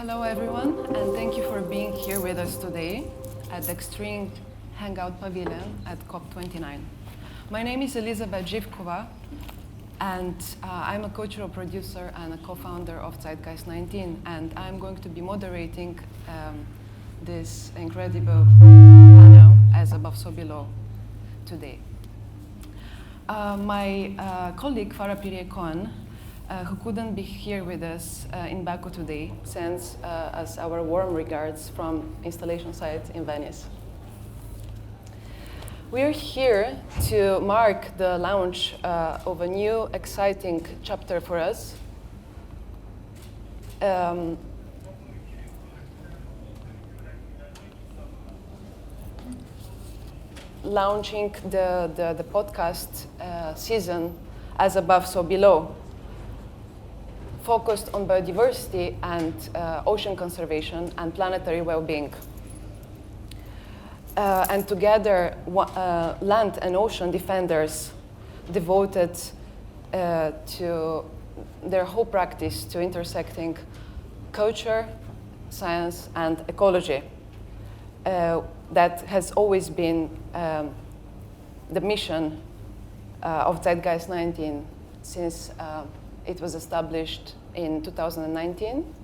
Hello everyone, and thank you for being here with us today at the Extreme Hangout Pavilion at COP29. My name is Elizabeth Živkova, and I'm a cultural producer and a co-founder of Zeitgeist 19, and I'm going to be moderating this incredible panel as above so below today. My colleague Farah Pire-Cohen, who couldn't be here with us in Baku today, sends us our warm regards from installation site in Venice. We are here to mark the launch of a new, exciting chapter for us. Launching the podcast season As Above, So Below, focused on biodiversity and ocean conservation and planetary well-being. And together, land and ocean defenders devoted to their whole practice to intersecting culture, science, and ecology. That has always been the mission of Zeitgeist 19 since it was established in 2019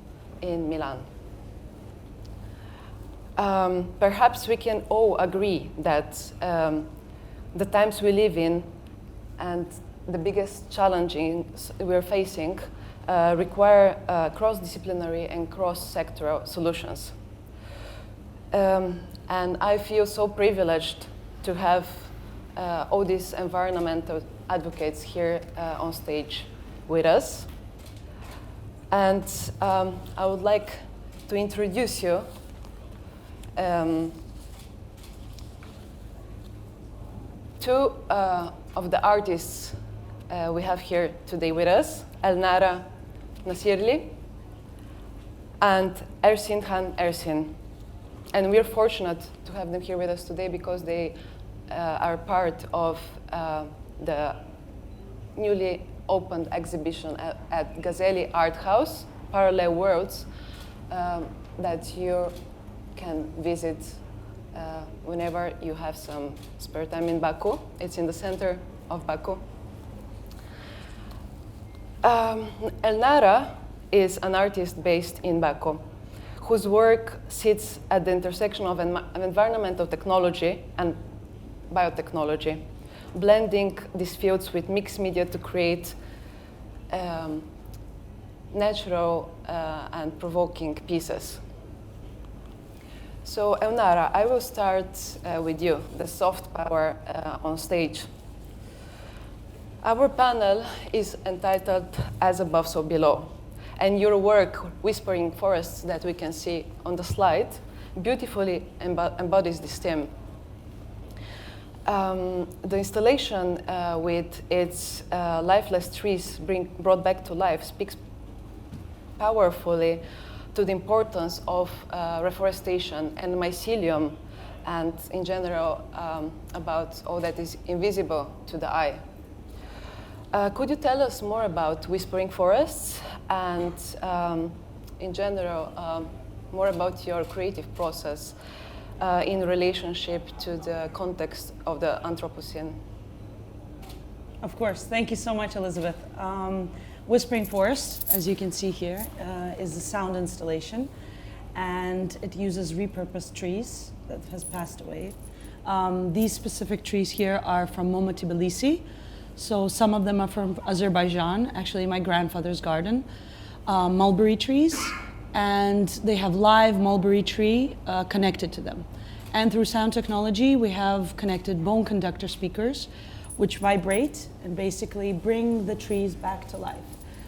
in Milan. Perhaps we can all agree that the times we live in and the biggest challenges we're facing require cross-disciplinary and cross-sectoral solutions. And I feel so privileged to have all these environmental advocates here on stage with us. And I would like to introduce you two of the artists we have here today with us, Elnara Nasirli and Ersin Han Ersin. And we're fortunate to have them here with us today because they are part of the newly opened exhibition at Gazeli Art House, Parallel Worlds, that you can visit whenever you have some spare time in Baku. It's in the center of Baku. Elnara is an artist based in Baku, whose work sits at the intersection of environmental technology and biotechnology, blending these fields with mixed media to create natural and provoking pieces. So, Elnara, I will start with you, the soft power on stage. Our panel is entitled As Above, So Below, and your work, Whispering Forests, that we can see on the slide, beautifully embodies this theme. The installation with its lifeless trees brought back to life speaks powerfully to the importance of reforestation and mycelium, and in general about all that is invisible to the eye. Could you tell us more about Whispering Forests and in general more about your creative process in relationship to the context of the Anthropocene? Of course. Thank you so much, Elizabeth. Whispering Forest, as you can see here, is a sound installation, and it uses repurposed trees that has passed away. These specific trees here are from Moma Tbilisi. So some of them are from Azerbaijan, actually my grandfather's garden, mulberry trees, and they have live mulberry tree connected to them. And through sound technology, we have connected bone conductor speakers, which vibrate and basically bring the trees back to life.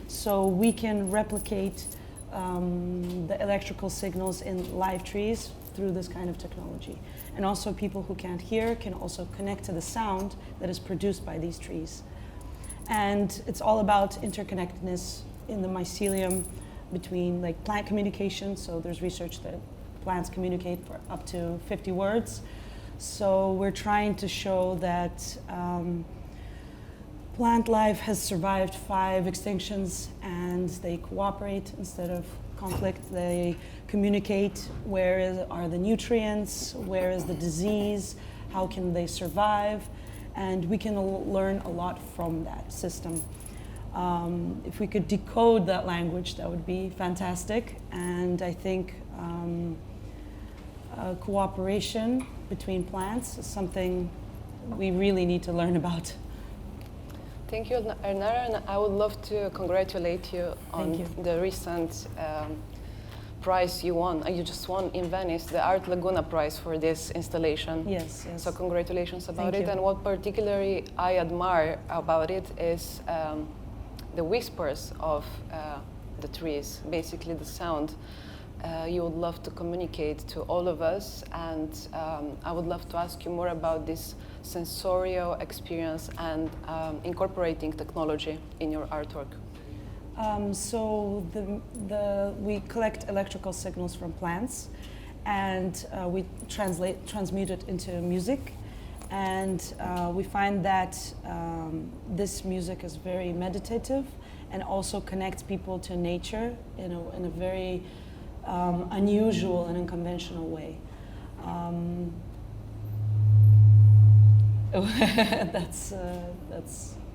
So we can replicate the electrical signals in live trees through this kind of technology. And also people who can't hear can also connect to the sound that is produced by these trees. And it's all about interconnectedness in the mycelium between like plant communication. So there's research that plants communicate for up to 50 words. So we're trying to show that plant life has survived 5 extinctions and they cooperate instead of conflict. They communicate are the nutrients, where is the disease, how can they survive, and we can learn a lot from that system. If we could decode that language, that would be fantastic. And I think cooperation between plants is something we really need to learn about. Thank you, Ernara, and I would love to congratulate you on the recent prize you won. You just won in Venice, the Art Laguna prize for this installation. Yes, yes. So congratulations about Thank it. you. And what particularly I admire about it is the whispers of the trees, basically the sound you would love to communicate to all of us. And I would love to ask you more about this sensorial experience and incorporating technology in your artwork. So we collect electrical signals from plants, and we transmute it into music. And we find that this music is very meditative and also connects people to nature in a very unusual and unconventional way. That's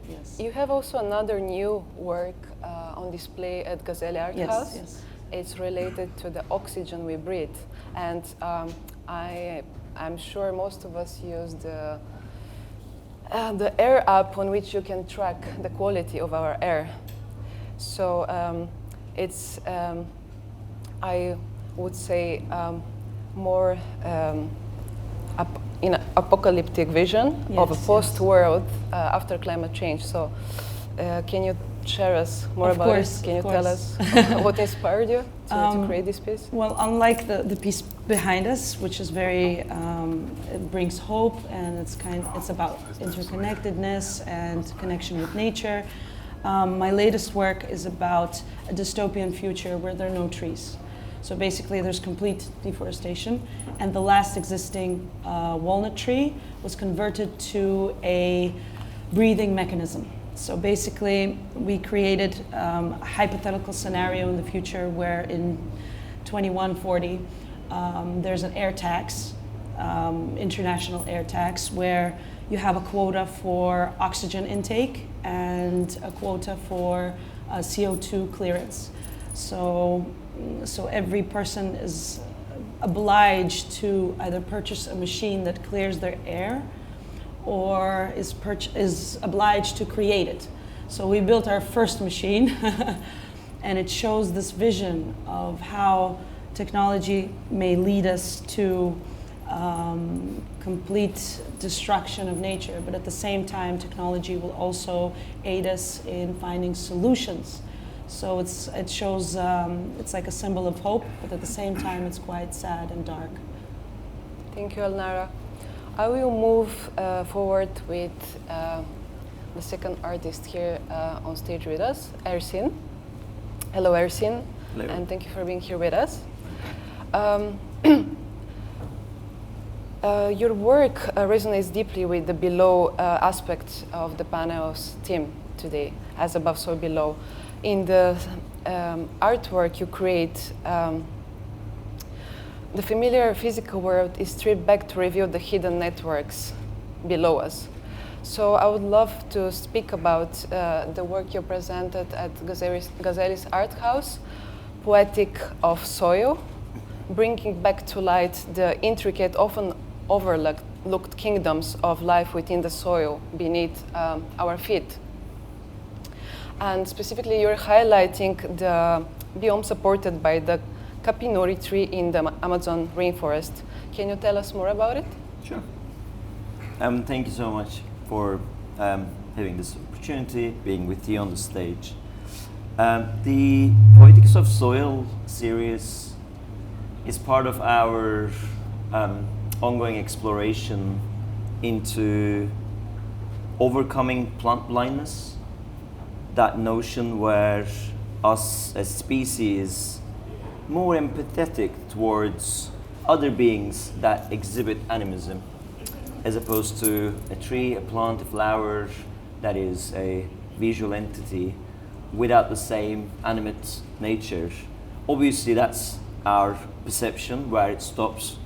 yes. You have also another new work on display at Gazelle Art House. Yes. It's related to the oxygen we breathe, and I'm sure most of us use the air app on which you can track the quality of our air. So it's I would say more in an apocalyptic vision of a post-world after climate change. So can you share us more about it? Can you tell us what inspired you to create this piece? Well, unlike the piece behind us, which is very, it brings hope, and it's about interconnectedness and connection with nature. My latest work is about a dystopian future where there are no trees. So basically there's complete deforestation, and the last existing walnut tree was converted to a breathing mechanism. So basically we created a hypothetical scenario in the future where in 2140 there's an air tax, international air tax, where you have a quota for oxygen intake and a quota for CO2 clearance. So every person is obliged to either purchase a machine that clears their air or is obliged to create it. So we built our first machine and it shows this vision of how technology may lead us to complete destruction of nature, but at the same time technology will also aid us in finding solutions. So it shows, it's like a symbol of hope, but at the same time it's quite sad and dark. Thank you, Elnara. I will move forward with the second artist here on stage with us, Ersin. Hello, Ersin. Hello. And thank you for being here with us. Your work resonates deeply with the below aspect of the panel's theme today, as above, so below. In the artwork you create, the familiar physical world is stripped back to reveal the hidden networks below us. So I would love to speak about the work you presented at Gazelle's Art House, Poetic of Soil, bringing back to light the intricate, often overlooked kingdoms of life within the soil beneath our feet. And specifically, you're highlighting the biome supported by the Capinori tree in the Amazon rainforest. Can you tell us more about it? Sure. Thank you so much for having this opportunity, being with you on the stage. The Poetics of Soil series is part of our ongoing exploration into overcoming plant blindness. That notion where us as species more empathetic towards other beings that exhibit animism, as opposed to a tree, a plant, a flower that is a visual entity without the same animate nature obviously that's our perception where it stops.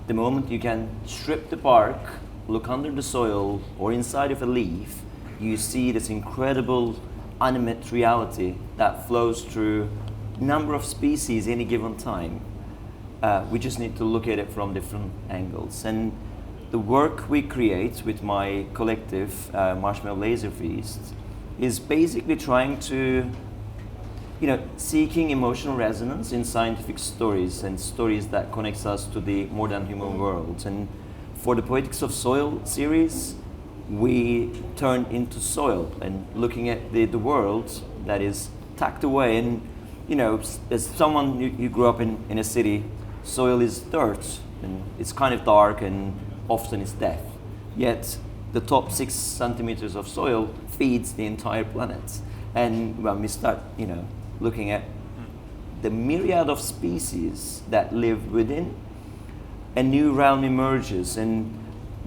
The moment you can strip the bark, look under the soil or inside of a leaf, you see this incredible animate reality that flows through a number of species any given time. We just need to look at it from different angles. And the work we create with my collective, Marshmallow Laser Feast, is basically trying to, seeking emotional resonance in scientific stories and stories that connects us to the more than human world. And for the Poetics of Soil series, we turn into soil and looking at the world that is tucked away. And, as someone, you grew up in a city, soil is dirt and it's kind of dark and often it's death. Yet the top 6 centimeters of soil feeds the entire planet. And when we start, looking at the myriad of species that live within, a new realm emerges, and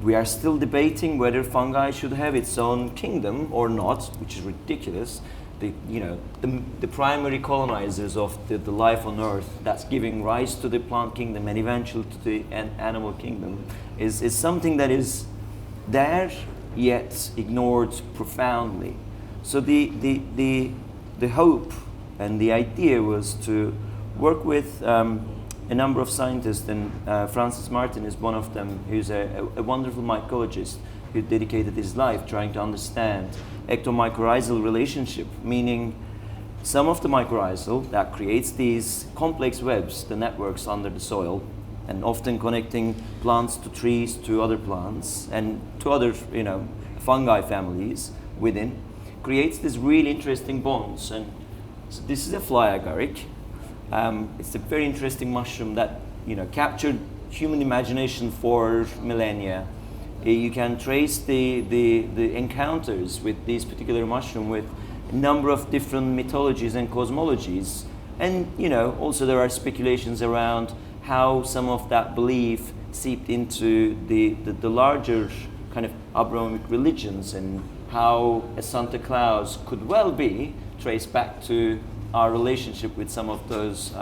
we are still debating whether fungi should have its own kingdom or not, which is ridiculous. The primary colonizers of the life on Earth that's giving rise to the plant kingdom and eventually to the animal kingdom is something that is there yet ignored profoundly. So the hope and the idea was to work with a number of scientists, and Francis Martin is one of them, who's a wonderful mycologist who dedicated his life trying to understand ectomycorrhizal relationship, meaning some of the mycorrhizal that creates these complex webs, the networks under the soil, and often connecting plants to trees, to other plants, and to other fungi families within, creates these really interesting bonds. And so this is a fly agaric. It's a very interesting mushroom that captured human imagination for millennia. You can trace the encounters with this particular mushroom with a number of different mythologies and cosmologies. And also there are speculations around how some of that belief seeped into the larger kind of Abrahamic religions, and how a Santa Claus could well be traced back to our relationship with some of those,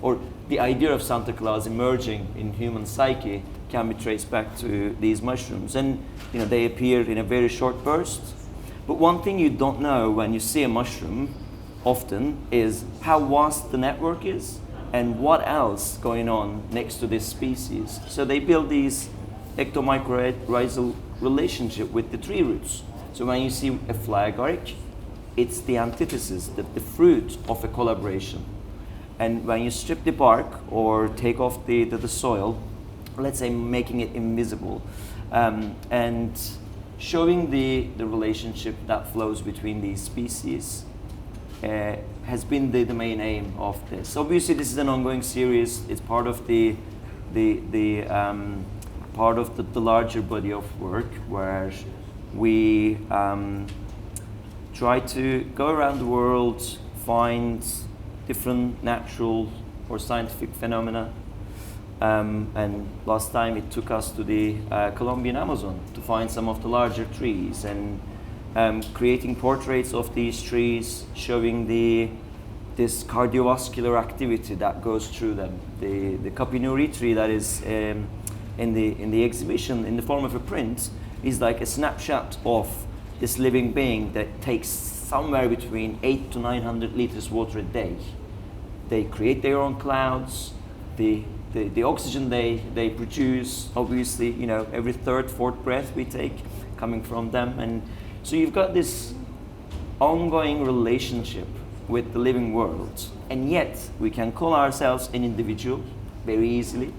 or the idea of Santa Claus emerging in human psyche can be traced back to these mushrooms. And they appear in a very short burst. But one thing you don't know when you see a mushroom often is how vast the network is and what else going on next to this species. So they build these ectomycorrhizal relationship with the tree roots. So when you see a fly agaric, it's the antithesis, the fruit of a collaboration. And when you strip the bark or take off the soil, let's say making it invisible, and showing the relationship that flows between these species has been the main aim of this. Obviously, this is an ongoing series. It's part of the larger body of work where we try to go around the world, find different natural or scientific phenomena. And last time it took us to the Colombian Amazon to find some of the larger trees, and creating portraits of these trees, showing this cardiovascular activity that goes through them. The Capinuri tree that is in the exhibition in the form of a print is like a snapshot of this living being that takes somewhere between 800 to 900 liters water a day. They create their own clouds. The oxygen they produce, obviously, every third, fourth breath we take coming from them. And so you've got this ongoing relationship with the living world. And yet we can call ourselves an individual very easily.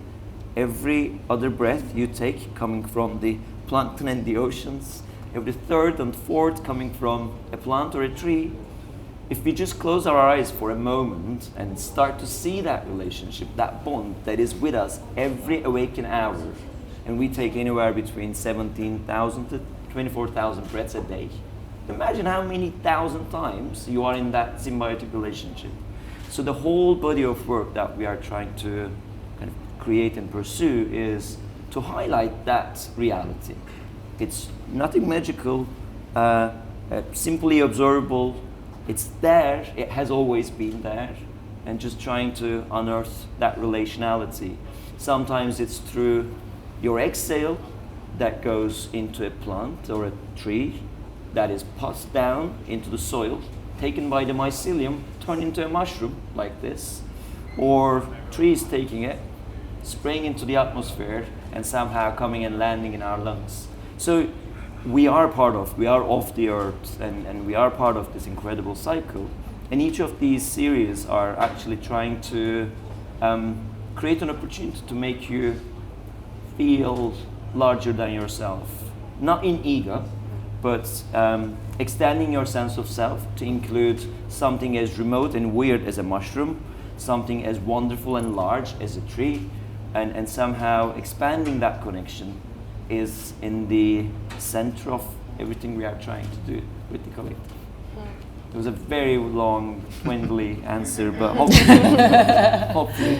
Every other breath you take coming from the plankton and the oceans, every third and fourth coming from a plant or a tree. If we just close our eyes for a moment and start to see that relationship, that bond that is with us every awakened hour, and we take anywhere between 17,000 to 24,000 breaths a day, imagine how many thousand times you are in that symbiotic relationship. So the whole body of work that we are trying to kind of create and pursue is to highlight that reality. It's nothing magical, simply observable. It's there, it has always been there. and just trying to unearth that relationality. Sometimes it's through your exhale that goes into a plant or a tree that is passed down into the soil, taken by the mycelium, turned into a mushroom like this, or trees taking it, spraying into the atmosphere, and somehow coming and landing in our lungs. So we are of the earth, and we are part of this incredible cycle. And each of these series are actually trying to create an opportunity to make you feel larger than yourself. Not in ego, but extending your sense of self to include something as remote and weird as a mushroom, something as wonderful and large as a tree, and somehow expanding that connection is in the center of everything we are trying to do with the collective. It was a very long, windly answer, but hopefully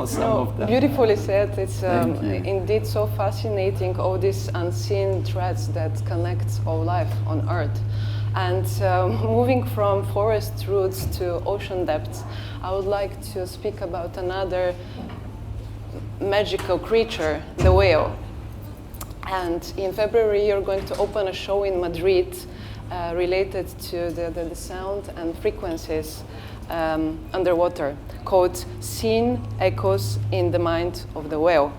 some of them. Beautifully said. It's Thank you. indeed so fascinating, all these unseen threads that connect all life on Earth. And moving from forest roots to ocean depths, I would like to speak about another magical creature, the whale. And in February, you're going to open a show in Madrid related to the sound and frequencies underwater, called Scene Echoes in the Mind of the Whale.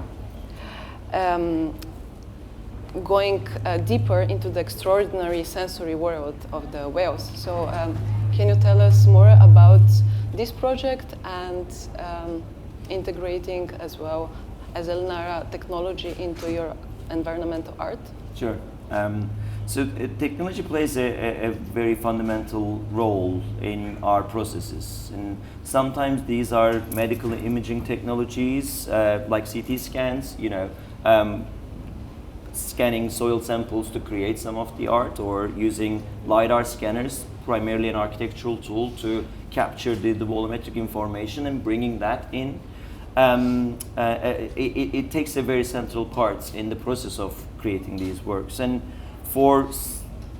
Going deeper into the extraordinary sensory world of the whales. So can you tell us more about this project and integrating as well as Elnara technology into your environmental art? Sure. So technology plays a very fundamental role in our processes, and sometimes these are medical imaging technologies like CT scans, scanning soil samples to create some of the art, or using LiDAR scanners, primarily an architectural tool to capture the volumetric information and bringing that in. It takes a very central part in the process of creating these works. And for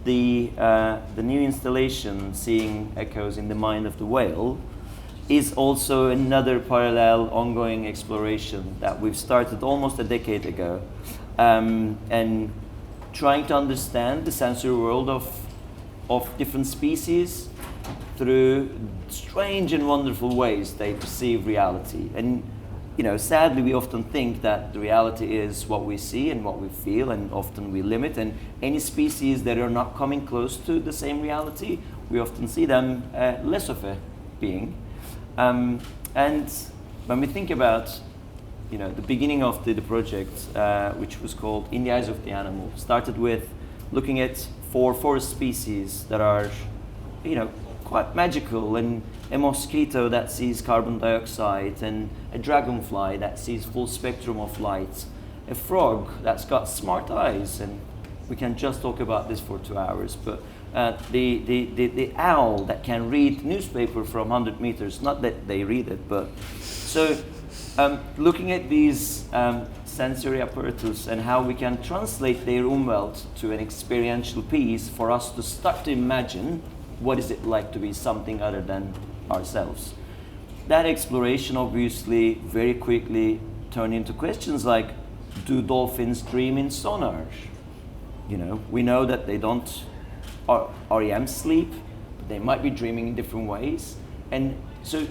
the new installation, Seeing Echoes in the Mind of the Whale, is also another parallel ongoing exploration that we've started almost a decade ago, and trying to understand the sensory world of different species through strange and wonderful ways they perceive reality. And sadly, we often think that the reality is what we see and what we feel, and often we limit. And any species that are not coming close to the same reality, we often see them less of a being. And when we think about the beginning of the project, which was called In the Eyes of the Animal, started with looking at 4 forest species that are quite magical, and a mosquito that sees carbon dioxide, and a dragonfly that sees full spectrum of light, a frog that's got smart eyes, and we can just talk about this for 2 hours, but the owl that can read newspaper from 100 meters, not that they read it, but so looking at these sensory apparatus and how we can translate their umwelt to an experiential piece for us to start to imagine what is it like to be something other than ourselves. That exploration obviously very quickly turned into questions like, do dolphins dream in sonar? We know that they don't REM sleep, but they might be dreaming in different ways. And so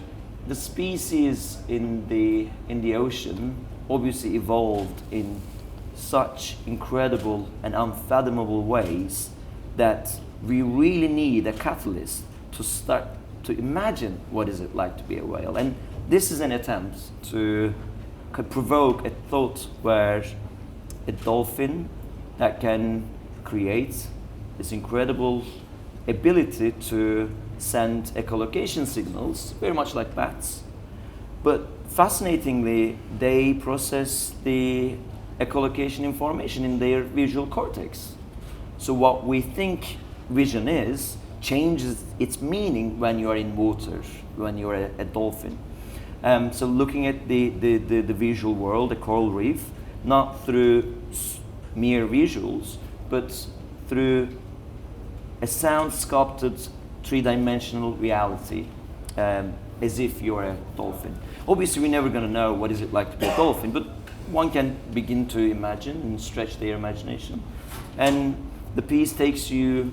the species in the ocean obviously evolved in such incredible and unfathomable ways that we really need a catalyst to start to imagine what is it like to be a whale. And this is an attempt to provoke a thought where a dolphin that can create this incredible ability to send echolocation signals, very much like bats. But fascinatingly, they process the echolocation information in their visual cortex. So what we think vision is changes its meaning when you are in water, when you are a dolphin. So looking at the visual world, the coral reef, not through mere visuals, but through a sound sculpted 3-dimensional reality. as if you're a dolphin. Obviously, we're never going to know what is it like to be a dolphin, but one can begin to imagine and stretch their imagination. And the piece takes you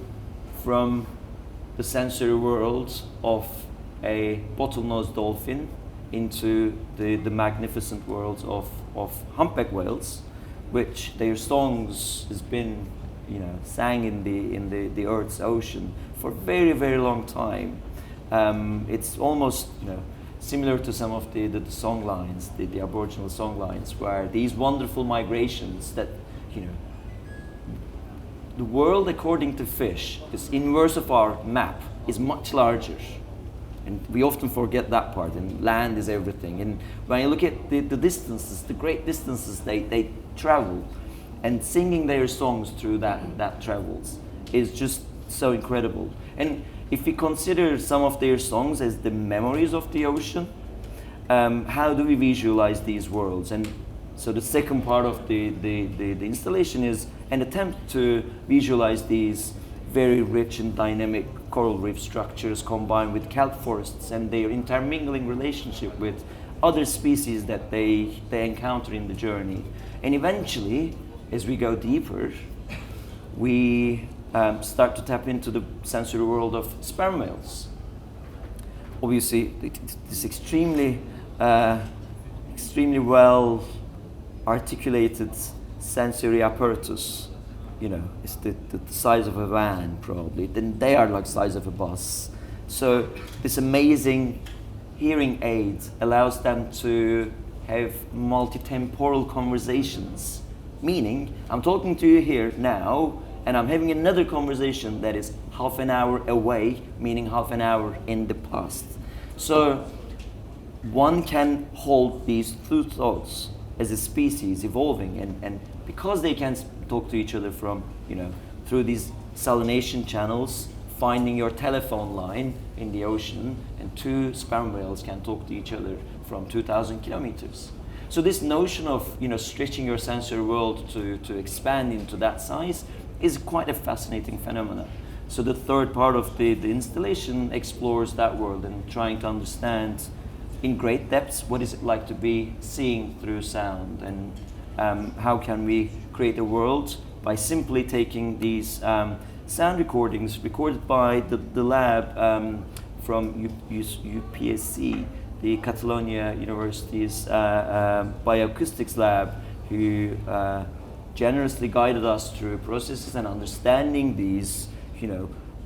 from the sensory world of a bottlenose dolphin into the magnificent world of humpback whales, which their songs has been, sang in the Earth's ocean for a very, very long time. It's almost, similar to some of the song lines, the Aboriginal song lines, where these wonderful migrations that, the world according to fish, this inverse of our map, is much larger. And we often forget that part, and land is everything. And when you look at the distances, the great distances they travel, and singing their songs through that travels is just so incredible. And if we consider some of their songs as the memories of the ocean, how do we visualize these worlds? And so the second part of the installation is an attempt to visualize these very rich and dynamic coral reef structures combined with kelp forests and their intermingling relationship with other species that they encounter in the journey. And eventually, as we go deeper, we start to tap into the sensory world of sperm whales. Obviously, this extremely well articulated sensory apparatus, it's the size of a van probably. Then they are like size of a bus. So this amazing hearing aid allows them to have multi-temporal conversations. Meaning, I'm talking to you here now, and I'm having another conversation that is half an hour away, meaning half an hour in the past. So one can hold these two thoughts as a species evolving, and because they can talk to each other from, through these salination channels, finding your telephone line in the ocean, and two sperm whales can talk to each other from 2,000 kilometers. So this notion of, stretching your sensory world to expand into that size is quite a fascinating phenomenon. So the third part of the installation explores that world and trying to understand in great depths what is it like to be seeing through sound, and how can we create a world by simply taking these sound recordings recorded by the lab from UPSC, the Catalonia University's bioacoustics lab, who generously guided us through processes and understanding these,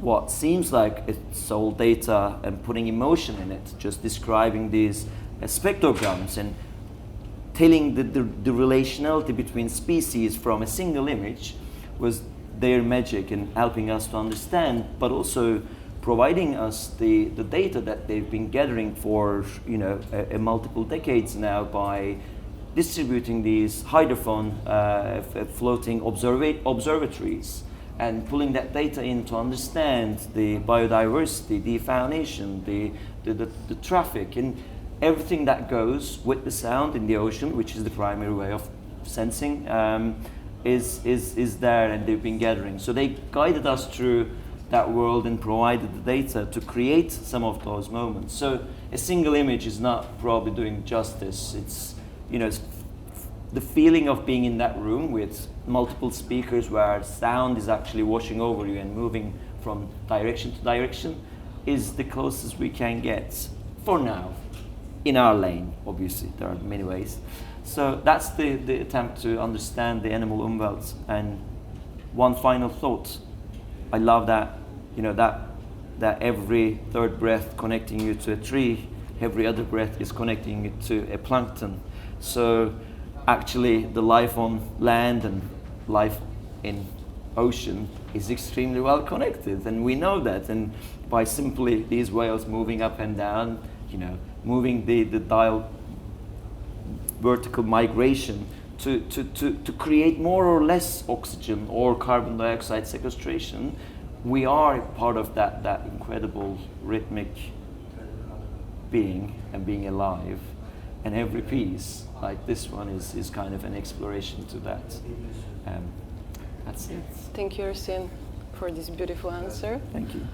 what seems like it's all data and putting emotion in it, just describing these spectrograms and telling the relationality between species from a single image was their magic in helping us to understand, but also providing us the data that they've been gathering for a multiple decades now by distributing these hydrophone floating observatories and pulling that data in to understand the biodiversity, the faunation, the traffic, and everything that goes with the sound in the ocean, which is the primary way of sensing, is there, and they've been gathering. So they guided us through that world and provided the data to create some of those moments. So a single image is not probably doing justice. It's, it's the feeling of being in that room with multiple speakers where sound is actually washing over you and moving from direction to direction is the closest we can get for now. In our lane, obviously, there are many ways. So that's the attempt to understand the animal umwelt. And one final thought, I love that, that every third breath connecting you to a tree, every other breath is connecting you to a plankton. So actually the life on land and life in ocean is extremely well connected, and we know that. And by simply these whales moving up and down, moving the dial vertical migration to create more or less oxygen or carbon dioxide sequestration, we are part of that incredible rhythmic being and being alive. And every piece, like this one, is kind of an exploration to that. That's it. Thank you, Ersin, for this beautiful answer. Thank you.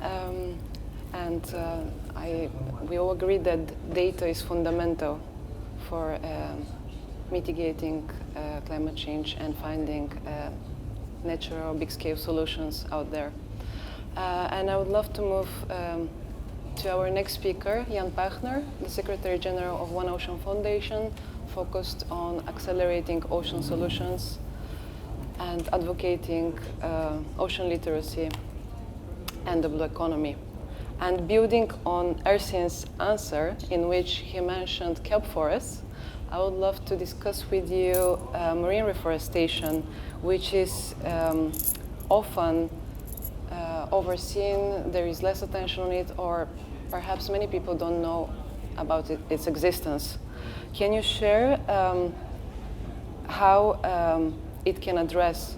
And and we all agree that data is fundamental for mitigating climate change and finding natural big-scale solutions out there. And I would love to move to our next speaker, Jan Pachner, the Secretary General of One Ocean Foundation, focused on accelerating ocean solutions and advocating ocean literacy and the blue economy. And building on Ersin's answer, in which he mentioned kelp forests, I would love to discuss with you marine reforestation, which is often overseen. There is less attention on it, or perhaps many people don't know about its existence. Can you share how it can address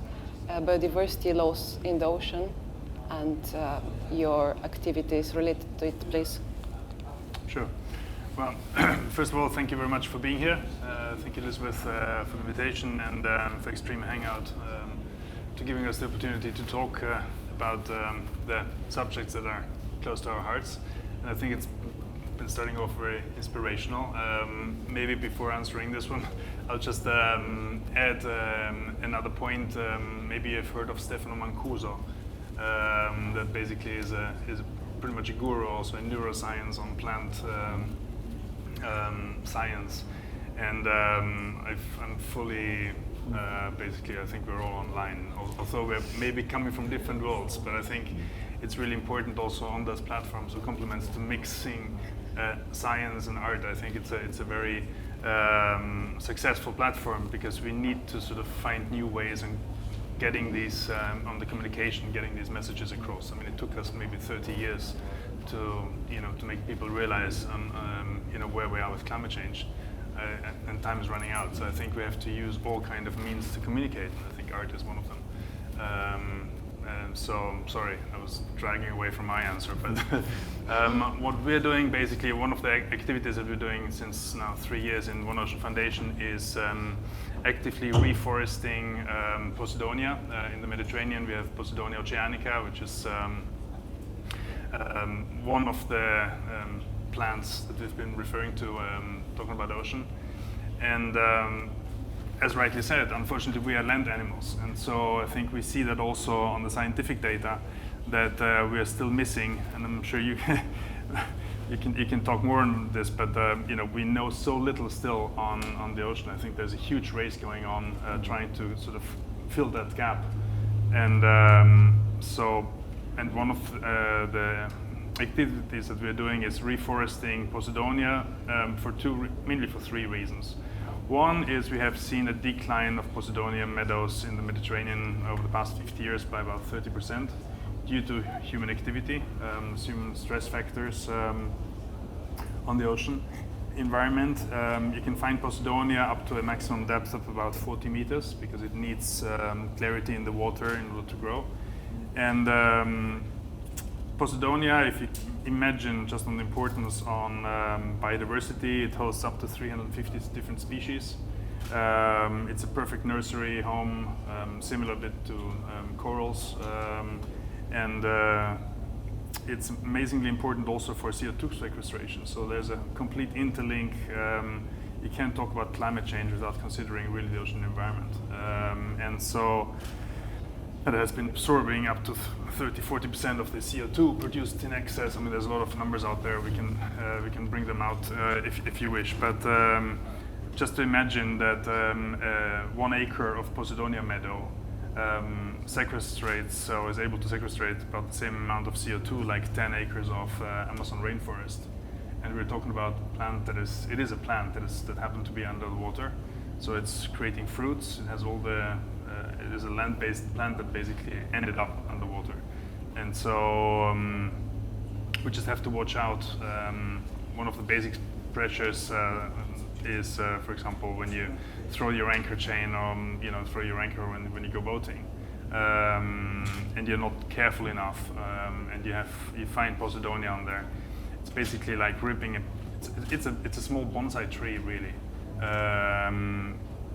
biodiversity loss in the ocean and your activities related to it, please? Sure. Well, first of all, thank you very much for being here. Thank you, Elizabeth, for the invitation and for Extreme Hangout, to giving us the opportunity to talk about the subjects that are close to our hearts. And I think it's been starting off very inspirational. Maybe before answering this one, I'll just add another point. Maybe you've heard of Stefano Mancuso. That basically is pretty much a guru also in neuroscience on plant science, and I'm fully basically, I think we're all online, although we're maybe coming from different worlds, but I think it's really important also on those platforms or complements to mixing science and art. I think it's a very successful platform, because we need to sort of find new ways and getting these on the communication, getting these messages across. I mean, it took us maybe 30 years to make people realize where we are with climate change, and time is running out. So I think we have to use all kind of means to communicate, and I think art is one of them. So sorry, I was dragging away from my answer, but what we're doing, basically, one of the activities that we're doing since now 3 years in One Ocean Foundation is actively reforesting Posidonia. In the Mediterranean, we have Posidonia oceanica, which is one of the plants that we've been referring to, talking about the ocean. And as rightly said, unfortunately, we are land animals. And so I think we see that also on the scientific data, that we are still missing, and I'm sure you you can talk more on this, but we know so little still on the ocean. I think there's a huge race going on, trying to sort of fill that gap. And and one of the activities that we're doing is reforesting Posidonia mainly for 3 reasons. One is we have seen a decline of Posidonia meadows in the Mediterranean over the past 50 years by about 30% due to human activity, human stress factors on the ocean environment. You can find Posidonia up to a maximum depth of about 40 meters, because it needs clarity in the water in order to grow. And Posidonia, if you imagine just on the importance on biodiversity, it hosts up to 350 different species. It's a perfect nursery home, similar bit to corals, and it's amazingly important also for CO2 sequestration. So there's a complete interlink. You can't talk about climate change without considering really the ocean environment. And so it has been absorbing up to 30-40% of the CO2 produced in excess. I mean, there's a lot of numbers out there. We can bring them out if you wish. But just to imagine that 1 acre of Posidonia meadow sequestrates, so is able to sequestrate about the same amount of CO2 like 10 acres of Amazon rainforest. And we're talking about a plant that is a plant that happened to be under the water. So it's creating fruits. It has all the it is a land-based plant that basically ended up underwater. And so we just have to watch out. One of the basic pressures is, for example, when you throw your anchor chain, or throw your anchor when you go boating, and you're not careful enough, and you find Posidonia on there. It's basically like ripping it. It's a small bonsai tree, really.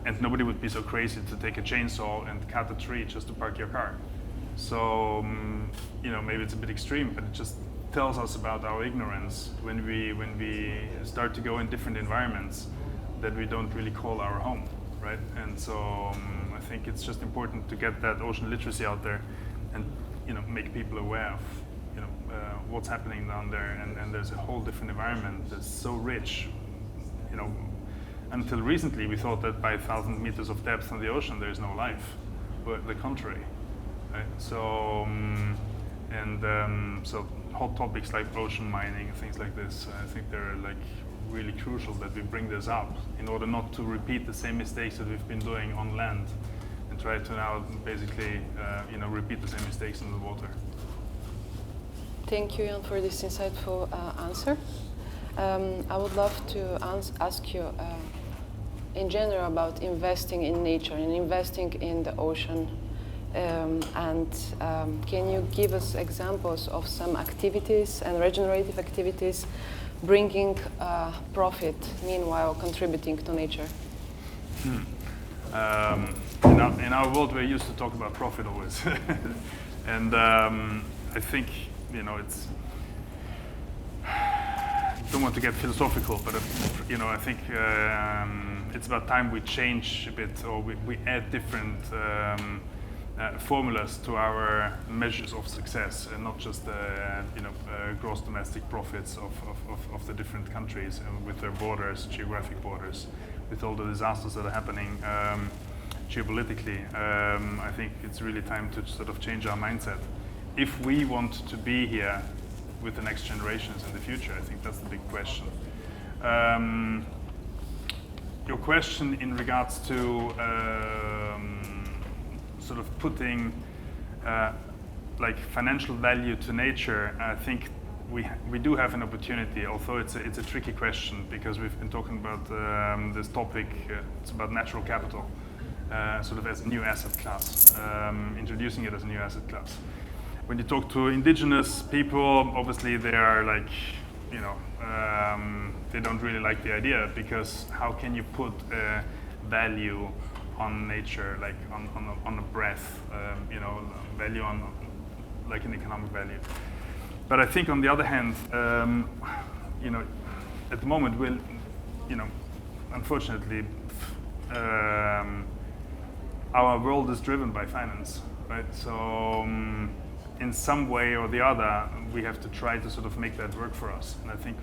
And nobody would be so crazy to take a chainsaw and cut a tree just to park your car. So, maybe it's a bit extreme, but it just tells us about our ignorance when we start to go in different environments that we don't really call our home, right? And so I think it's just important to get that ocean literacy out there, and make people aware of what's happening down there. And there's a whole different environment that's so rich. Until recently, we thought that by 1,000 meters of depth in the ocean, there is no life, but the contrary. Right? So, so hot topics like ocean mining and things like this, I think they're like really crucial that we bring this up in order not to repeat the same mistakes that we've been doing on land, and try to now basically, repeat the same mistakes in the water. Thank you, Jan, for this insightful answer. I would love to ask you in general about investing in nature and investing in the ocean. Can you give us examples of some activities and regenerative activities bringing profit, meanwhile contributing to nature? In our world, we're used to talk about profit always. And I think, it's, I don't want to get philosophical, but I think it's about time we change a bit, or we add different formulas to our measures of success, and not just gross domestic profits of the different countries with their borders, geographic borders, with all the disasters that are happening geopolitically. I think it's really time to sort of change our mindset. If we want to be here with the next generations in the future, I think that's the big question. Your question in regards to sort of putting like financial value to nature, I think we do have an opportunity, although it's a tricky question, because we've been talking about this topic, it's about natural capital, sort of as a new asset class, introducing it as a new asset class. When you talk to indigenous people, obviously they are like, they don't really like the idea, because how can you put value on nature, like on a breath, value on like an economic value. But I think on the other hand, at the moment we'll, unfortunately, our world is driven by finance, right? So in some way or the other, we have to try to sort of make that work for us. And I think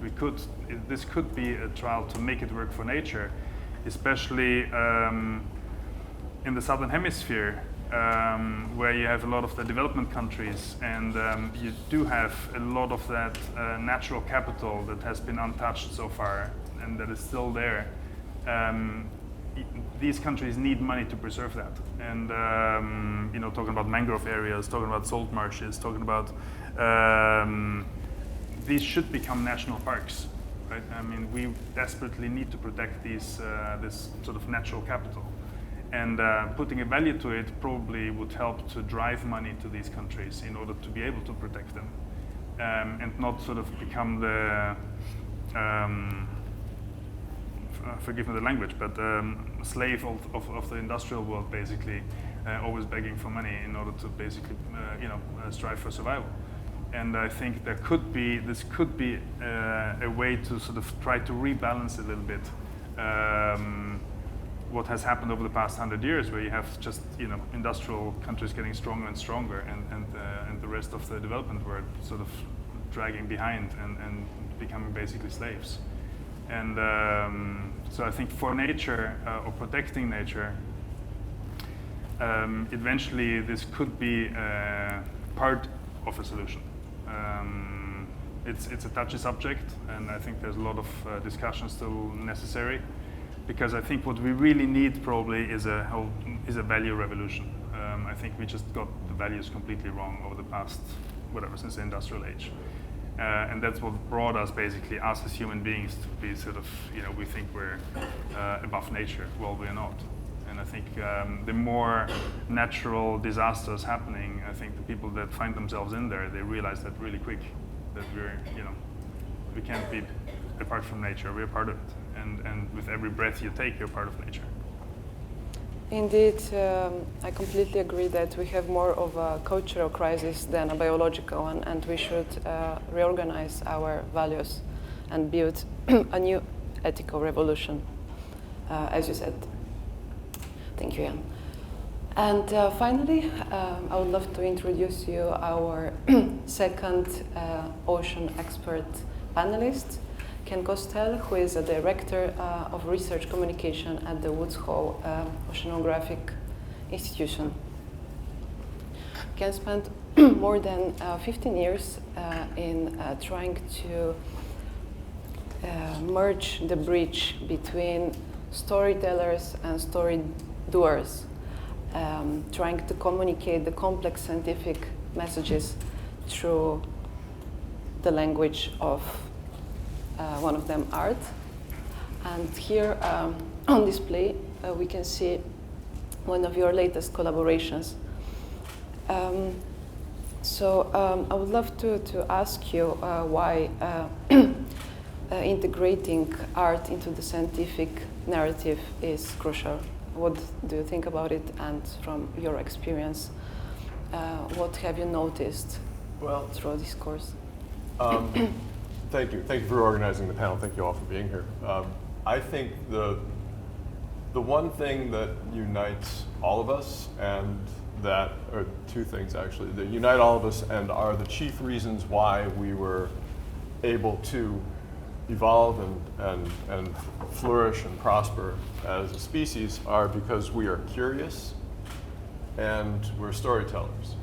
this could be a trial to make it work for nature, especially in the southern hemisphere, where you have a lot of the development countries, and you do have a lot of that natural capital that has been untouched so far and that is still there. These countries need money to preserve that, and talking about mangrove areas, talking about salt marshes, talking about these should become national parks, right? I mean, we desperately need to protect this sort of natural capital, and putting a value to it probably would help to drive money to these countries in order to be able to protect them, and not sort of become the forgive me the language, but slave of the industrial world, basically, always begging for money in order to basically, strive for survival. And I think this could be a way to sort of try to rebalance a little bit what has happened over the past 100 years, where you have just industrial countries getting stronger and stronger, and the rest of the development world sort of dragging behind and becoming basically slaves. And so I think for nature, or protecting nature, eventually this could be part of a solution. It's a touchy subject, and I think there's a lot of discussion still necessary, because I think what we really need probably is a value revolution. I think we just got the values completely wrong over the past, since the industrial age. And that's what brought us, basically, us as human beings, to be sort of, we think we're above nature. Well, we're not. And I think the more natural disasters happening, I think the people that find themselves in there, they realize that really quick, that we can't be apart from nature, we're part of it. And with every breath you take, you're part of nature. Indeed, I completely agree that we have more of a cultural crisis than a biological one, and we should reorganize our values and build a new ethical revolution, as you said. Thank you, Jan. And finally, I would love to introduce you our second ocean expert panelist, Ken Costel, who is a director of research communication at the Woods Hole Oceanographic Institution. Ken spent more than 15 years in trying to merge the bridge between storytellers and story doers, trying to communicate the complex scientific messages through the language of one of them, art. And here on display we can see one of your latest collaborations. So I would love to ask you why integrating art into the scientific narrative is crucial. What do you think about it, and from your experience, what have you noticed through this course? Thank you. Thank you for organizing the panel. Thank you all for being here. I think the one thing that unites all of us, and that, or two things actually, that unite all of us and are the chief reasons why we were able to evolve and flourish and prosper as a species, are because we are curious and we're storytellers,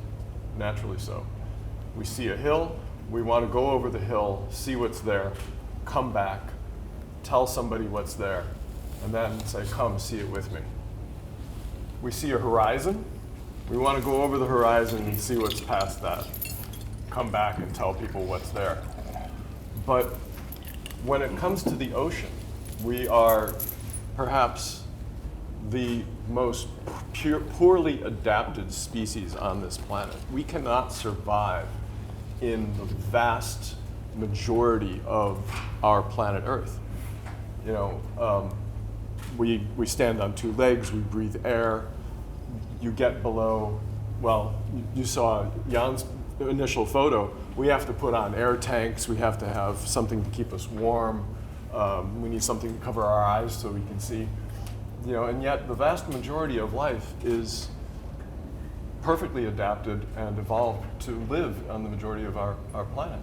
naturally so. We see a hill, we want to go over the hill, see what's there, come back, tell somebody what's there, and then say, come, see it with me. We see a horizon, we want to go over the horizon and see what's past that, come back and tell people what's there. But when it comes to the ocean, we are perhaps the most poorly adapted species on this planet. We cannot survive in the vast majority of our planet Earth. You know, we stand on two legs, we breathe air. You get below, well, you saw Jan's initial photo. We have to put on air tanks, we have to have something to keep us warm. We need something to cover our eyes so we can see. You know, and yet the vast majority of life is perfectly adapted and evolved to live on the majority of our planet.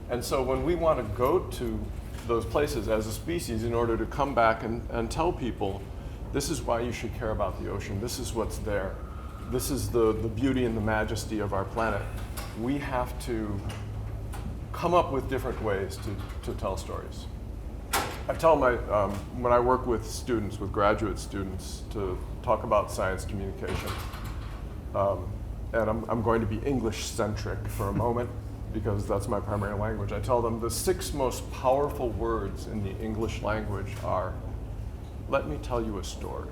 And so when we want to go to those places as a species in order to come back and tell people, this is why you should care about the ocean, this is what's there, this is the beauty and the majesty of our planet, we have to come up with different ways to tell stories. I tell when I work with students, with graduate students, to talk about science communication, and I'm going to be English-centric for a moment because that's my primary language. I tell them the 6 most powerful words in the English language are, let me tell you a story.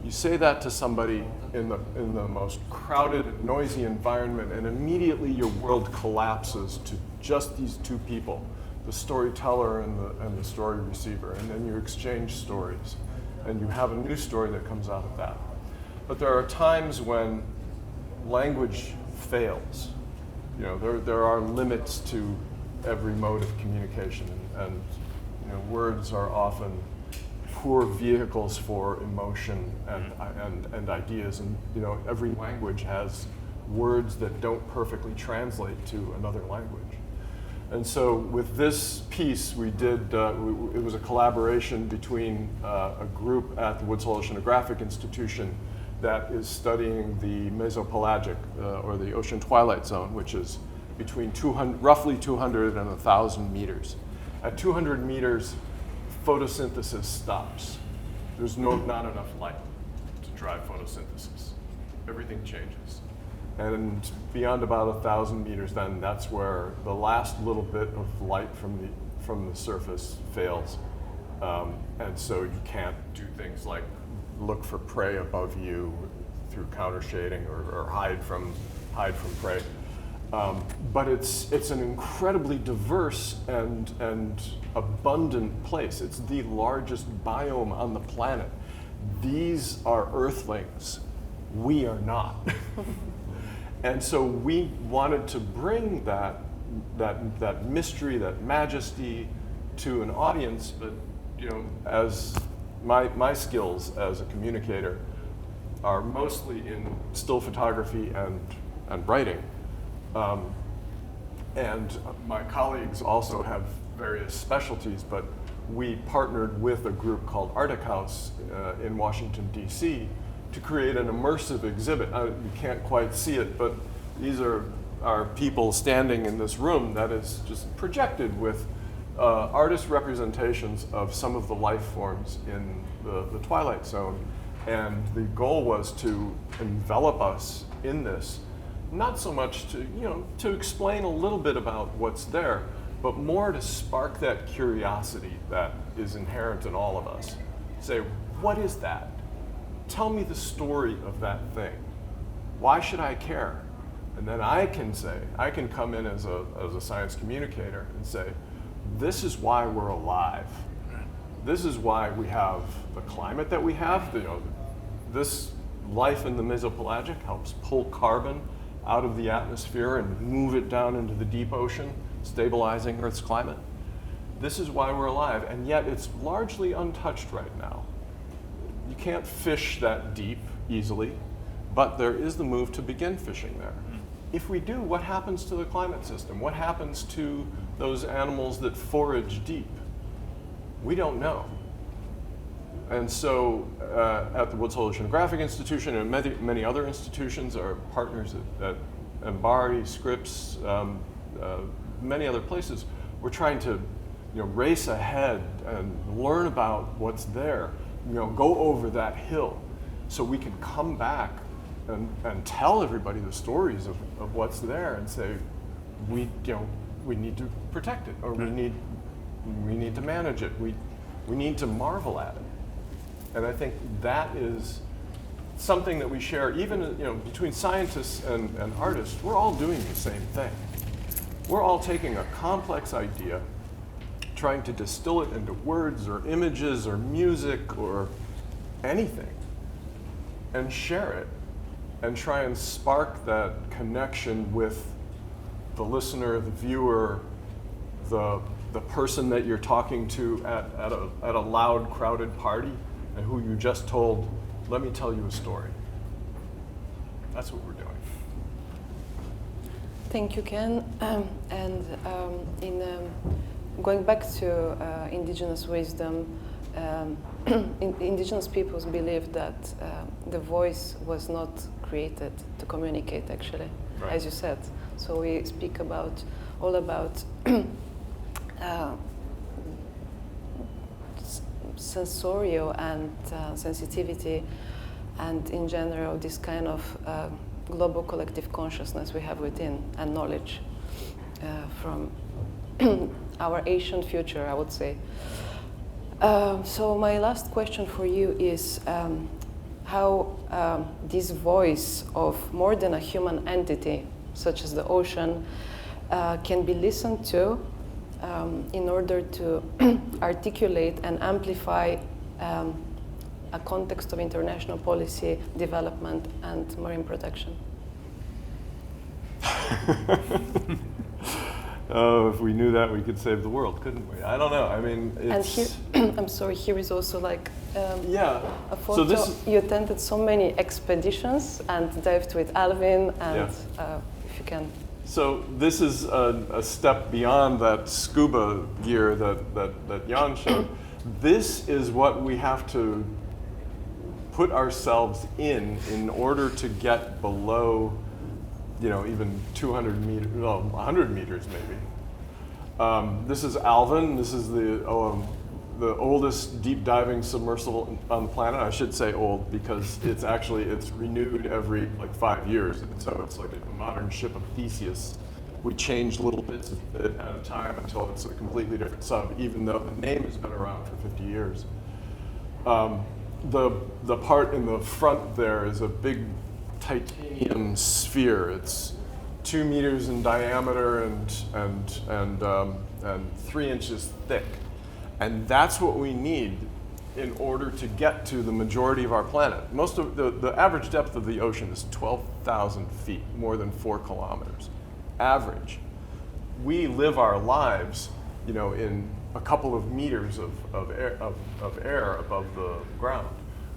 You say that to somebody in the most crowded, noisy environment, and immediately your world collapses to just these two people, the storyteller and the story receiver, and then you exchange stories, and you have a new story that comes out of that. But there are times when language fails. You know, there are limits to every mode of communication, and you know, words are often poor vehicles for emotion and ideas, and you know, every language has words that don't perfectly translate to another language. And so with this piece, we did, it was a collaboration between a group at the Woods Hole Oceanographic Institution that is studying the mesopelagic, or the ocean twilight zone, which is between roughly 200 and 1,000 meters. At 200 meters, photosynthesis stops. There's not enough light to drive photosynthesis. Everything changes. And beyond about 1,000 meters, then that's where the last little bit of light from the surface fails. And so you can't do things like look for prey above you through counter shading or hide from prey. But it's an incredibly diverse and abundant place. It's the largest biome on the planet these are Earthlings, we are not. And so we wanted to bring that mystery, that majesty to an audience, but as my skills as a communicator are mostly in still photography and writing. And my colleagues also have various specialties, but we partnered with a group called Arctic House in Washington, D.C. to create an immersive exhibit. You can't quite see it, but these are people standing in this room that is just projected with artist representations of some of the life forms in the Twilight Zone. And the goal was to envelop us in this, not so much to explain a little bit about what's there, but more to spark that curiosity that is inherent in all of us. Say, what is that? Tell me the story of that thing. Why should I care? And then I can come in as a science communicator and say, this is why we're alive. This is why we have the climate that we have. This life in the mesopelagic helps pull carbon out of the atmosphere and move it down into the deep ocean, stabilizing Earth's climate. This is why we're alive, and yet it's largely untouched right now. You can't fish that deep easily, but there is the move to begin fishing there. If we do, what happens to the climate system? What happens to those animals that forage deep? We don't know. And so at the Woods Hole Oceanographic Institution and many other institutions, our partners at Mbari, Scripps, many other places, we're trying to race ahead and learn about what's there, go over that hill so we can come back and tell everybody the stories of what's there and say, we need to protect it, or we need to manage it, we need to marvel at it. And I think that is something that we share, even between scientists and artists. We're all doing the same thing. We're all taking a complex idea, trying to distill it into words or images or music or anything, and share it, and try and spark that connection with the listener, the viewer, the person that you're talking to at a loud, crowded party, and who you just told, let me tell you a story. That's what we're doing. Thank you, Ken. Going back to indigenous wisdom, indigenous peoples believe that the voice was not created to communicate, actually, right, as you said. So we speak all about sensorial and sensitivity, and in general this kind of global collective consciousness we have within, and knowledge from our ancient future, I would say. So my last question for you is how this voice of more than a human entity, such as the ocean, can be listened to in order to articulate and amplify a context of international policy, development, and marine protection. Oh, if we knew that, we could save the world, couldn't we? I don't know. I mean, it's... And here, I'm sorry, here is also like yeah. a photo. So you attended so many expeditions and dived with Alvin, and yeah, if you can. So this is a step beyond that scuba gear that Jan showed. This is what we have to put ourselves in order to get below, even 200 meters, well, 100 meters maybe. This is Alvin. This is the oldest deep diving submersible on the planet. I should say old because it's renewed every 5 years. And so it's like a modern ship of Theseus. We change little bits of it at a time until it's a completely different sub, even though the name has been around for 50 years. The part in the front there is a big titanium sphere. It's 2 meters in diameter and 3 inches thick. And that's what we need in order to get to the majority of our planet. Most of the average depth of the ocean is 12,000 feet, more than 4 kilometers. Average. We live our lives, in a couple of meters of air above the ground.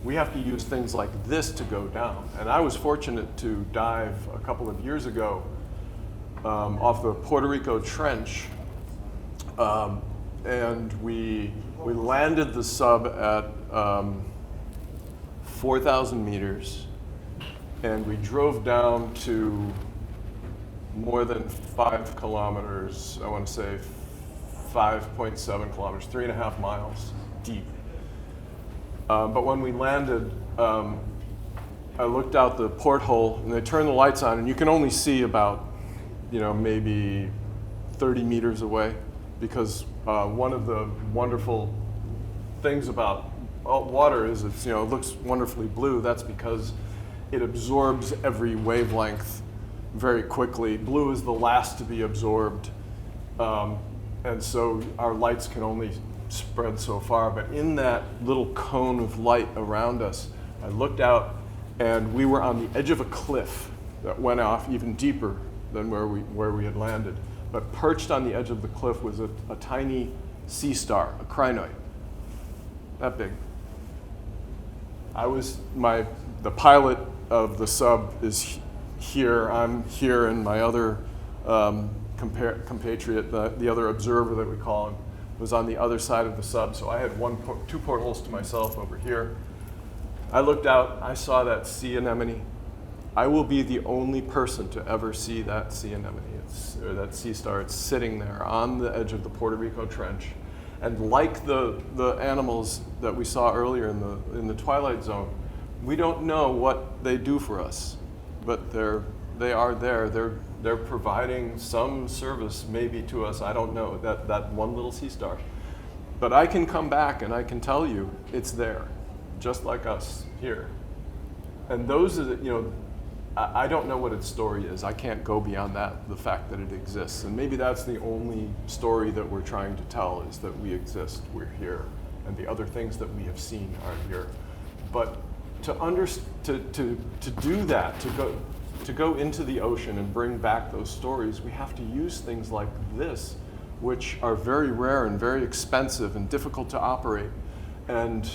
We have to use things like this to go down. And I was fortunate to dive a couple of years ago off the Puerto Rico Trench, and we landed the sub at 4,000 meters, and we drove down to more than 5 kilometers, I want to say 5.7 kilometers, 3.5 miles deep. But when we landed, I looked out the porthole, and they turned the lights on, and you can only see about, maybe 30 meters away, because one of the wonderful things about water is it looks wonderfully blue. That's because it absorbs every wavelength very quickly. Blue is the last to be absorbed, and so our lights can only spread so far. But in that little cone of light around us, I looked out, and we were on the edge of a cliff that went off even deeper than where we had landed. But perched on the edge of the cliff was a tiny sea star, a crinoid, that big. The pilot of the sub is here. I'm here, and my other compatriot, the other observer that we call him, was on the other side of the sub. So I had two portholes to myself over here. I looked out, I saw that sea anemone. I will be the only person to ever see that sea anemone, or that sea star. It's sitting there on the edge of the Puerto Rico Trench. And like the animals that we saw earlier in the twilight zone, we don't know what they do for us, but they are there. They're providing some service maybe to us. I don't know, that one little sea star. But I can come back and I can tell you it's there, just like us here. And those are I don't know what its story is. I can't go beyond that, the fact that it exists. And maybe that's the only story that we're trying to tell, is that we exist, we're here, and the other things that we have seen are here. But to do that, to go into the ocean and bring back those stories, we have to use things like this, which are very rare and very expensive and difficult to operate. And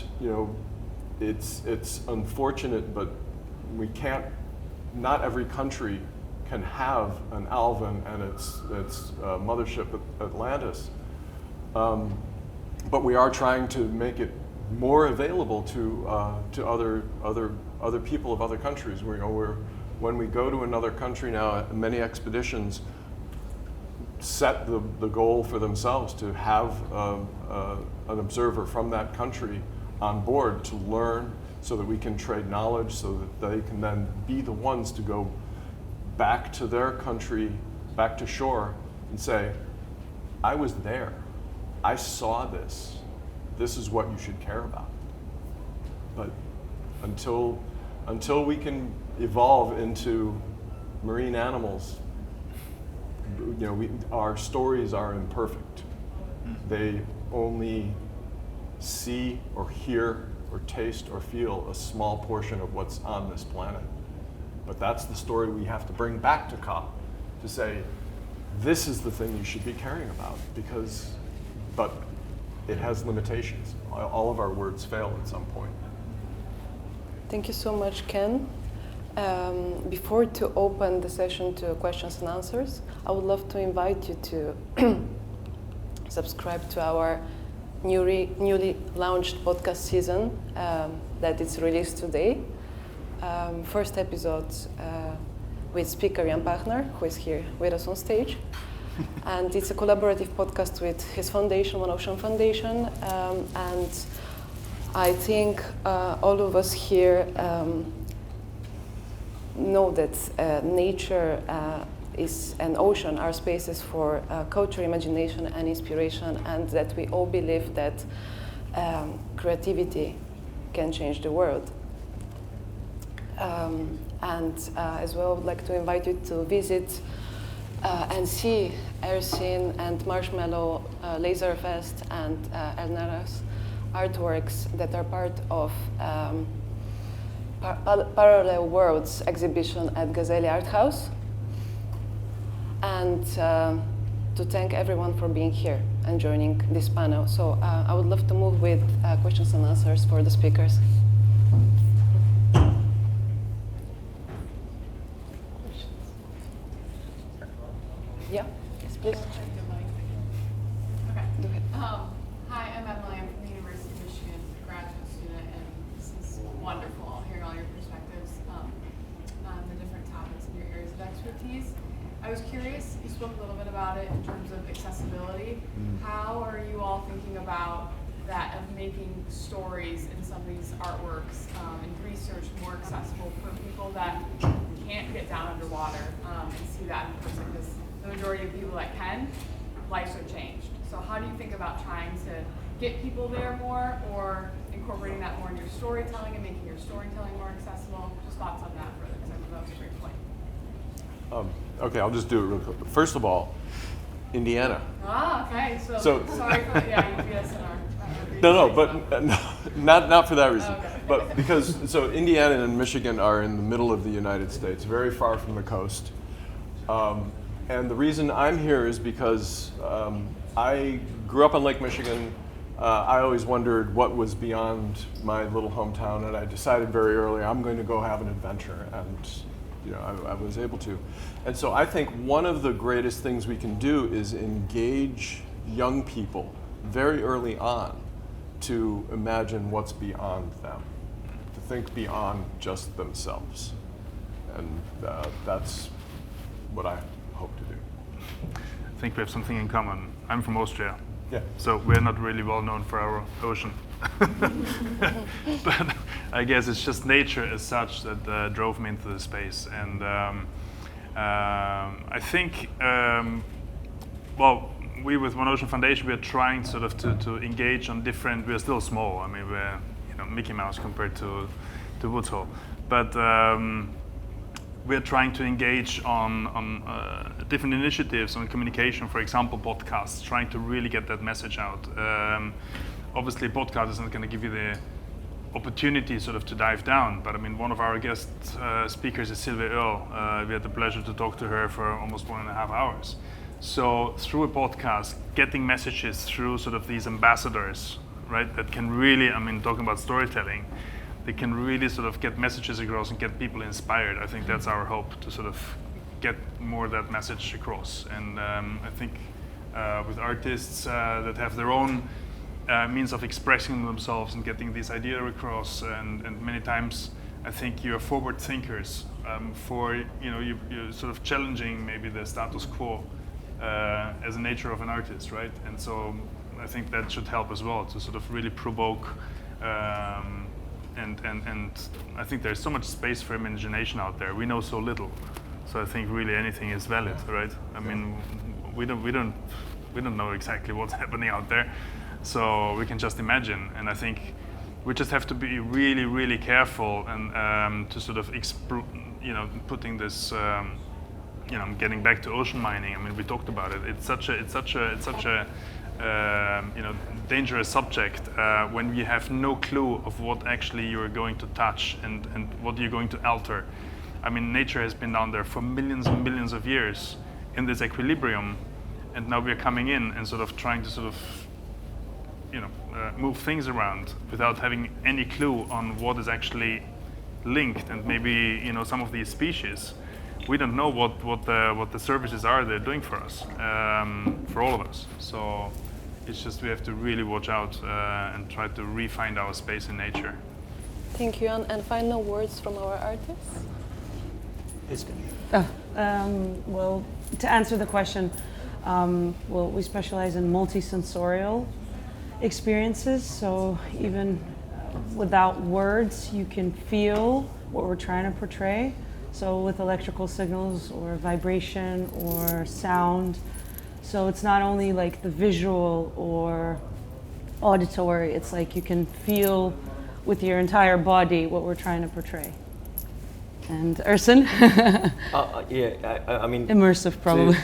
it's unfortunate, but we can't. Not every country can have an Alvin and its mothership Atlantis, but we are trying to make it more available to other people of other countries. When we go to another country now, many expeditions set the goal for themselves to have an observer from that country on board to learn, so that we can trade knowledge, so that they can then be the ones to go back to their country, back to shore, and say, I was there, I saw this, this is what you should care about. But until we can evolve into marine animals, our stories are imperfect. They only see or hear or taste or feel a small portion of what's on this planet. But that's the story we have to bring back to COP, to say, this is the thing you should be caring about, but it has limitations. All of our words fail at some point. Thank you so much, Ken. Before to open the session to questions and answers, I would love to invite you to subscribe to our newly launched podcast season that is released today. First episode with speaker Jan Pachner, who is here with us on stage. And it's a collaborative podcast with his foundation, One Ocean Foundation. And I think all of us here know that nature is an ocean, are spaces for culture, imagination, and inspiration, and that we all believe that creativity can change the world. And as well, I would like to invite you to visit and see Ersin and Marshmallow Laser Fest and Elnara's artworks that are part of Parallel Worlds exhibition at Gazeli Art House, and to thank everyone for being here and joining this panel. So I would love to move with questions and answers for the speakers. Yeah, yes, please. Okay. Go ahead. Hi, I'm Emily. I'm from the University of Michigan, graduate student, and this is wonderful hearing all your perspectives on the different topics in your areas of expertise. I was curious, you spoke a little bit about it in terms of accessibility. How are you all thinking about that, of making stories in some of these artworks and research more accessible for people that can't get down underwater and see that in person? Because the majority of people that can, lives are changed. So how do you think about trying to get people there more, or incorporating that more in your storytelling and making your storytelling more accessible? Just thoughts on that further, because I think that was a great point. Okay, I'll just do it real quick. First of all, Indiana. Ah, okay. So sorry for UPS and our No, but not for that reason. Okay. But because, so Indiana and Michigan are in the middle of the United States, very far from the coast. And the reason I'm here is because I grew up on Lake Michigan. I always wondered what was beyond my little hometown, and I decided very early I'm going to go have an adventure, and I was able to. And so I think one of the greatest things we can do is engage young people very early on to imagine what's beyond them, to think beyond just themselves. And that's what I hope to do. I think we have something in common. I'm from Austria. Yeah. So we're not really well known for our ocean. But I guess it's just nature as such that drove me into the space. And I think, well, we with One Ocean Foundation, we're trying sort of to engage on different, we're still small. I mean, we're Mickey Mouse compared to Woods Hole. But we're trying to engage on different initiatives on communication, for example, podcasts, trying to really get that message out. Obviously, podcast is not going to give you the opportunity sort of to dive down, but I mean, one of our guest speakers is Sylvia Earle. We had the pleasure to talk to her for almost 1.5 hours. So through a podcast, getting messages through sort of these ambassadors, right, that can really, I mean, talking about storytelling, they can really sort of get messages across and get people inspired. I think that's our hope, to sort of get more of that message across. And I think with artists that have their own means of expressing themselves and getting this idea across, and many times I think you're forward thinkers for, you're sort of challenging maybe the status quo as a nature of an artist, right? And so I think that should help as well to sort of really provoke and I think there's so much space for imagination out there. We know so little, so I think really anything is valid, right? I mean, we don't know exactly what's happening out there, so we can just imagine. And I think we just have to be really, really careful and to sort of putting this. Getting back to ocean mining. I mean, we talked about it. It's such a dangerous subject when you have no clue of what actually you're going to touch and what you're going to alter. I mean, nature has been down there for millions and millions of years in this equilibrium, and now we're coming in and sort of trying to sort of, move things around without having any clue on what is actually linked, and maybe some of these species. We don't know what the services are they're doing for us, for all of us. So it's just we have to really watch out and try to re-find our space in nature. Thank you, and final words from our artists? Well, to answer the question, we specialize in multisensorial experiences, so even without words, you can feel what we're trying to portray. So with electrical signals or vibration or sound. So it's not only like the visual or auditory, it's like you can feel with your entire body what we're trying to portray. And Ersin? Yeah, I mean, Immersive, probably.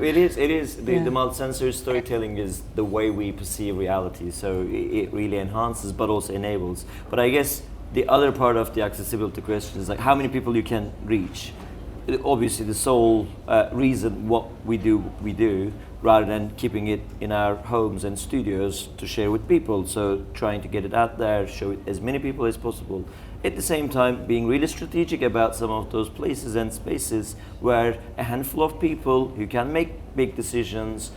It is. The Yeah. multisensory storytelling is the way we perceive reality. So it really enhances, but also enables. But I guess the other part of the accessibility question is like how many people you can reach. Obviously, the sole reason what we do, rather than keeping it in our homes and studios to share with people. So trying to get it out there, show it as many people as possible. At the same time, being really strategic about some of those places and spaces where a handful of people who can make big decisions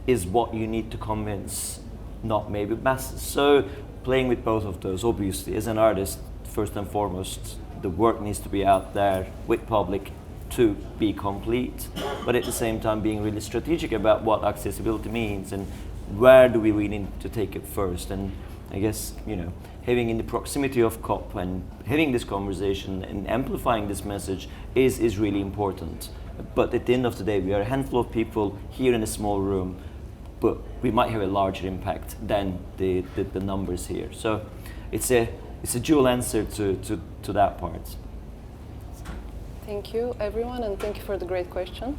is what you need to convince, not maybe masses. So playing with both of those, obviously, as an artist, first and foremost, the work needs to be out there with public to be complete, but at the same time being really strategic about what accessibility means and where do we really need to take it first. And I guess, you know, having in the proximity of COP and having this conversation and amplifying this message is really important. But at the end of the day, we are a handful of people here in a small room, but we might have a larger impact than the numbers here. So it's a dual answer to that part. Thank you, everyone, and thank you for the great question.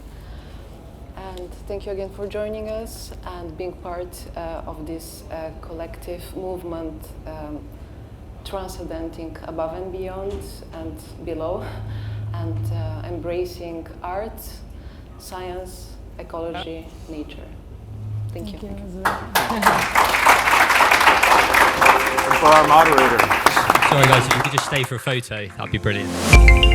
And thank you again for joining us and being part of this collective movement, transcending above and beyond and below, and embracing art, science, ecology, nature. Thank you. And for our moderator. Sorry guys, if you could just stay for a photo, that'd be brilliant.